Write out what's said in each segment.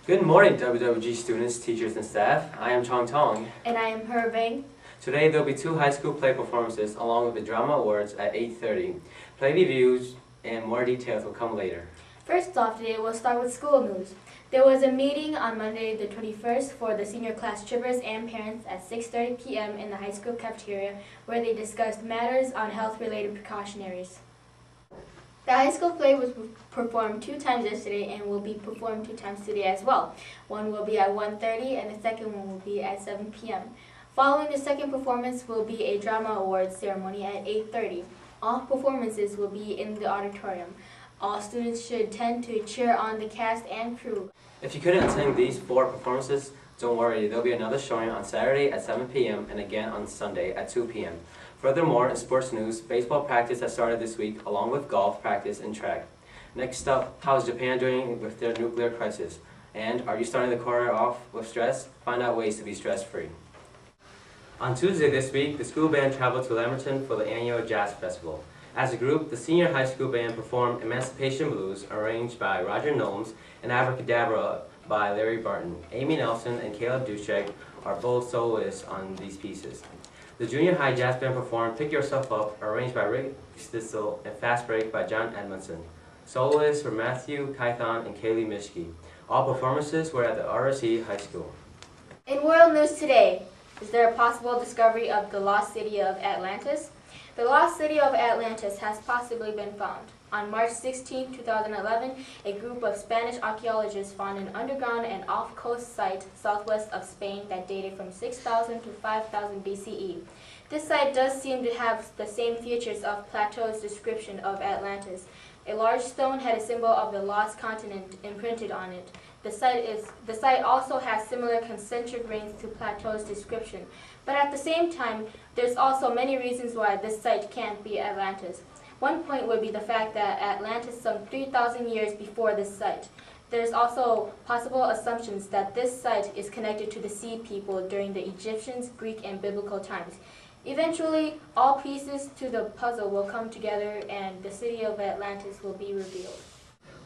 Good morning, WWG students, teachers, and staff. I am Chong Tong. And I am Herving. Today there will be two high school play performances along with the drama awards at 8:30. Play reviews and more details will come later. First off today, we'll start with school news. There was a meeting on Monday the 21st for the senior class trippers and parents at 6:30 p.m. in the high school cafeteria where they discussed matters on health-related precautionaries. The high school play was performed 2 times yesterday and will be performed 2 times today as well. One will be at 1:30 and the second one will be at 7 p.m. Following the second performance will be a drama awards ceremony at 8:30. All performances will be in the auditorium. All students should tend to cheer on the cast and crew. If you couldn't attend these 4 performances, don't worry, there will be another showing on Saturday at 7 p.m. and again on Sunday at 2 p.m. Furthermore, in sports news, baseball practice has started this week along with golf practice and track. Next up, how is Japan doing with their nuclear crisis? And are you starting the quarter off with stress? Find out ways to be stress-free. On Tuesday this week, the school band traveled to Lamberton for the annual Jazz Festival. As a group, the senior high school band performed Emancipation Blues, arranged by Roger Gnomes, and Abracadabra by Larry Barton. Amy Nelson and Caleb Duchek are both soloists on these pieces. The junior high jazz band performed Pick Yourself Up, arranged by Rick Stitzel, and Fast Break by John Edmondson. Soloists were Matthew Kython and Kaylee Mishke. All performances were at the RSE High School. In world news today, is there a possible discovery of the lost city of Atlantis? The lost city of Atlantis has possibly been found. On March 16, 2011, a group of Spanish archaeologists found an underground and off-coast site southwest of Spain that dated from 6000 to 5000 BCE. This site does seem to have the same features of Plato's description of Atlantis. A large stone had a symbol of the lost continent imprinted on it. The site also has similar concentric rings to Plato's description. But at the same time, there's also many reasons why this site can't be Atlantis. One point would be the fact that Atlantis some 3,000 years before this site. There's also possible assumptions that this site is connected to the Sea People during the Egyptians, Greek, and biblical times. Eventually, all pieces to the puzzle will come together and the city of Atlantis will be revealed.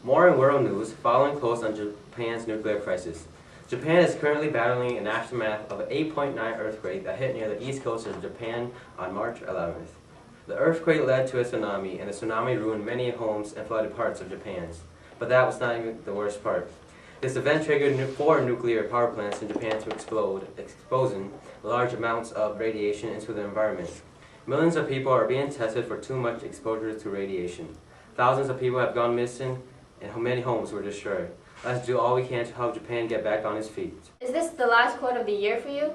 More in world news, following close on Japan's nuclear crisis. Japan is currently battling an aftermath of an 8.9 earthquake that hit near the east coast of Japan on March 11th. The earthquake led to a tsunami, and the tsunami ruined many homes and flooded parts of Japan. But that was not even the worst part. This event triggered 4 nuclear power plants in Japan to explode, exposing large amounts of radiation into the environment. Millions of people are being tested for too much exposure to radiation. Thousands of people have gone missing, and many homes were destroyed. Let's do all we can to help Japan get back on its feet. Is this the last quote of the year for you?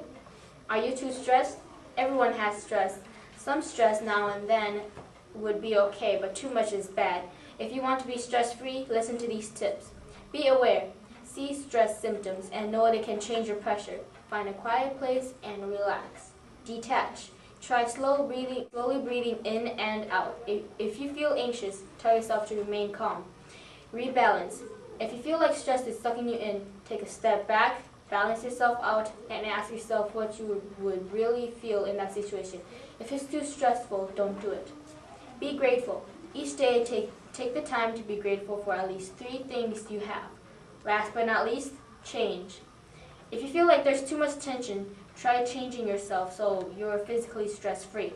Are you too stressed? Everyone has stress. Some stress now and then would be okay, but too much is bad. If you want to be stress-free, listen to these tips. Be aware. See stress symptoms and know they can change your pressure. Find a quiet place and relax. Detach. Try slowly breathing in and out. If you feel anxious, tell yourself to remain calm. Rebalance. If you feel like stress is sucking you in, take a step back, balance yourself out, and ask yourself what you would really feel in that situation. If it's too stressful, don't do it. Be grateful. Each day, take the time to be grateful for at least 3 things you have. Last but not least, change. If you feel like there's too much tension, try changing yourself so you're physically stress-free.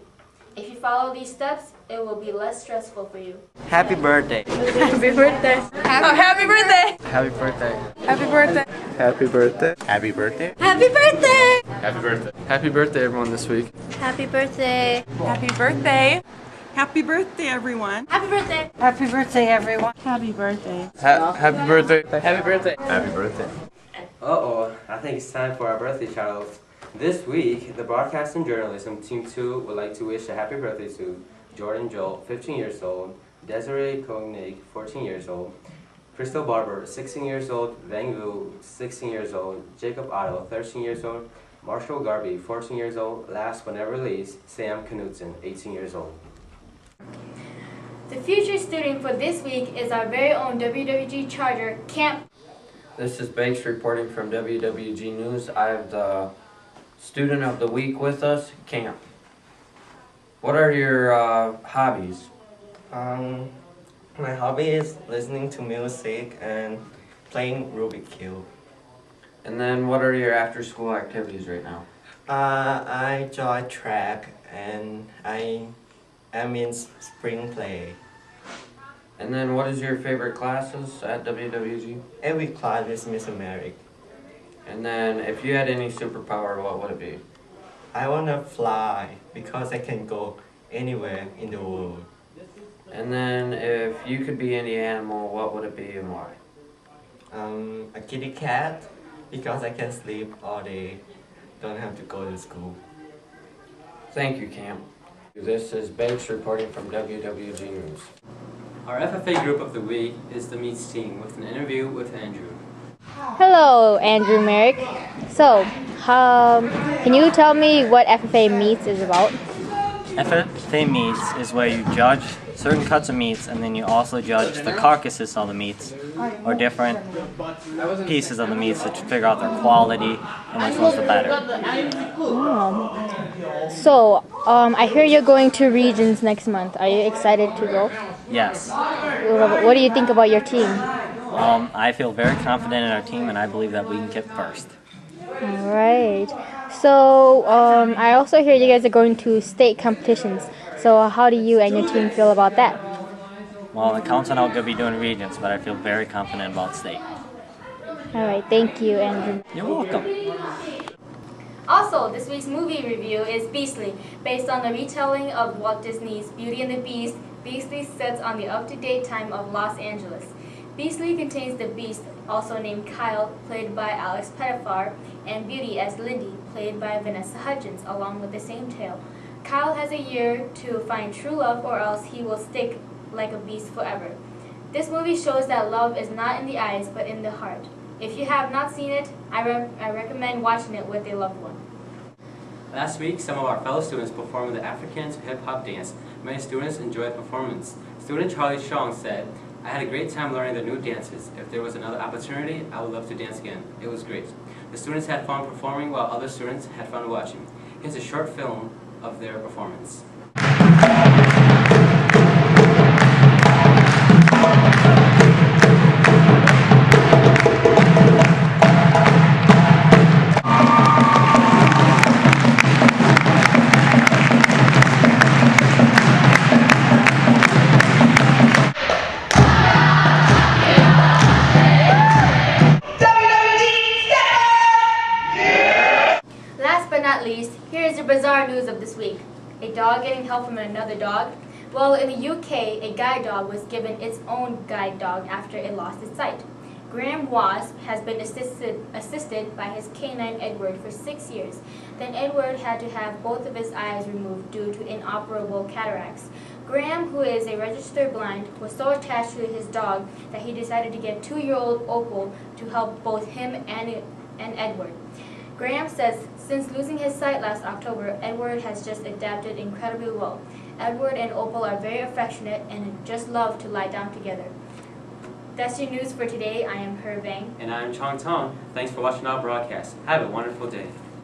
If you follow these steps, it will be less stressful for you. Happy birthday. Happy birthday. Happy birthday. Happy birthday. Happy birthday. Happy birthday. Happy birthday. Happy birthday. Happy birthday. Happy birthday, everyone, this week. Happy birthday. Happy birthday. Happy birthday, everyone. Happy birthday. Happy birthday, everyone. Happy birthday. Happy birthday. Happy birthday! Happy birthday. Uh-oh, I think it's time for our birthday shout-outs. This week, the Broadcast and Journalism Team 2 would like to wish a happy birthday to Jordan Joel, 15 years old, Desiree Koenig, 14 years old, Crystal Barber, 16 years old, Vang Vu, 16 years old, Jacob Otto, 13 years old, Marshall Garvey, 14 years old, last but never least, Sam Knudsen, 18 years old. The featured student for this week is our very own WWG Charger, Camp. This is Banks reporting from WWG News. I have the Student of the Week with us, Camp. What are your hobbies? My hobby is listening to music and playing Rubik's Cube. And then what are your after-school activities right now? I join track and I am in spring play. And then what is your favorite classes at WWG? Every class is Miss America. And then if you had any superpower, what would it be? I wanna fly because I can go anywhere in the world. And then if you could be any animal, what would it be and why? A kitty cat because I can sleep all day. Don't have to go to school. Thank you, Cam. This is Banks reporting from WWG News. Our FFA group of the week is the Meets team with an interview with Andrew. Hello, Andrew Merrick. So, can you tell me what FFA Meets is about? FFA meats is where you judge certain cuts of meats and then you also judge the carcasses of the meats or different pieces of the meats to figure out their quality and which one's the better. So, I hear you're going to Regions next month. Are you excited to go? Yes. What do you think about your team? I feel very confident in our team and I believe that we can get first. Alright. So, I also hear you guys are going to state competitions. So, how do you and your team feel about that? Well, it counts on how good we do in regions, but I feel very confident about state. Alright, thank you, Andrew. You're welcome. Also, this week's movie review is Beastly. Based on the retelling of Walt Disney's Beauty and the Beast, Beastly sets on the up-to-date time of Los Angeles. Beastly contains the Beast, also named Kyle, played by Alex Pettyfer, and Beauty as Lindy, played by Vanessa Hudgens, along with the same tale. Kyle has a year to find true love or else he will stick like a beast forever. This movie shows that love is not in the eyes but in the heart. If you have not seen it, I recommend watching it with a loved one. Last week, some of our fellow students performed the Africans hip-hop dance. Many students enjoyed the performance. Student Charlie Chong said, "I had a great time learning the new dances. If there was another opportunity, I would love to dance again. It was great." The students had fun performing while other students had fun watching. Here's a short film of their performance. Bizarre news of this week. A dog getting help from another dog? Well, in the UK, a guide dog was given its own guide dog after it lost its sight. Graham Wasp has been assisted by his canine Edward for 6 years. Then Edward had to have both of his eyes removed due to inoperable cataracts. Graham, who is a registered blind, was so attached to his dog that he decided to get 2-year-old Opal to help both him and Edward. Graham says since losing his sight last October, Edward has just adapted incredibly well. Edward and Opal are very affectionate and just love to lie down together. That's your news for today. I am Her Vang. And I'm Chong Tong. Thanks for watching our broadcast. Have a wonderful day.